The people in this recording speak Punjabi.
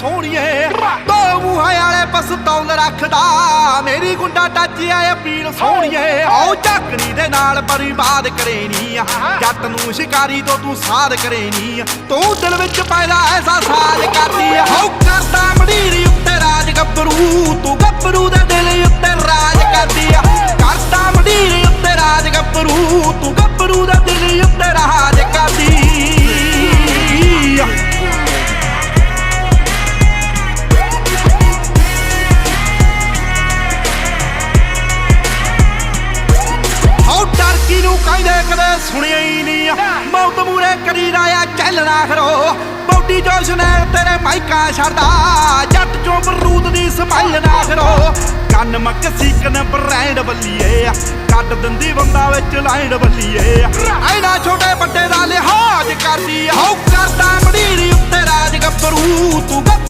ਸੋਹਣੀਏ ਦੋ ਮੂੰਹਾਂ ਵਾਲੇ ਪਸਤੌਲ ਰੱਖਦਾ ਮੇਰੀ ਗੁੰਡਾ ਟੱਚ ਆਏ ਅਪੀਲ ਸੋਹਣੀਏ ਆਓ ਝਾਕਣੀ ਦੇ ਨਾਲ ਬਰਬਾਦ ਕਰੇਨੀ ਜੱਟ ਨੂੰ ਸ਼ਿਕਾਰੀ ਤੋਂ ਤੂੰ ਸਾਧ ਕਰੇਨੀ ਤੂੰ ਦਿਲ ਵਿੱਚ ਪੈਦਾ ਐਸਾ ਸਾਜ ਕਰਦੀ ਹਾਉ ਕਰਦਾ ਮੰਡੀਰੀ ਉੱਤੇ ਰਾਜ ਗੱਭਰੂ ਤੂੰ ਗੱਭਰੂ ਦੇ ਦਿਲ ਉੱਤੇ ਰਾਜ ਕਰਦੀ ਕਰਦਾ ਮੰਡੀਰੀ ਉੱਤੇ ਰਾਜ ਗੱਭਰੂ ਤੂੰ ਗੱਭਰੂ ਦੇ ਦਿਲ ਉੱਤੇ ਰਾਜ ਕਰਦੀ ਟਰਕੀ ਨੂੰ ਕਹਿੰਦੇ ਕਦੇ ਸੁਣਿਆ ਹੀ ਨਹੀਂ ਮੌਤ ਮੂਰੇ ਕਰੀ ਰਾਇਆ ਚੱਲਣਾ ਖਰੋ ਬੌਡੀ ਜੋਸ਼ ਨੇ ਤੇਰੇ ਮਾਈਕਾ ਛੱਡਦਾ ਜੱਟ ਚੋਂ ਬਰੂਦ ਦੀ ਸਮਾਈਲ ਨਾ ਖਰੋ ਕੰਨ ਮਕਸੀਕਨ ਬ੍ਰਾਂਡ ਬੱਲੀਏ ਕੱਢ ਦਿੰਦੀ ਬੰਦਾ ਵਿੱਚ ਲਾਈਨ ਬੱਲੀਏ ਐਨਾ ਛੋਟੇ ਵੱਡੇ ਦਾ ਲਿਹਾਜ਼ ਕਰਦੀ ਹਾਉ ਕਰਦਾ ਮੰਡੀਰੀ ਉੱਤੇ ਰਾਜ ਗੱਭਰੂ ਤੂੰ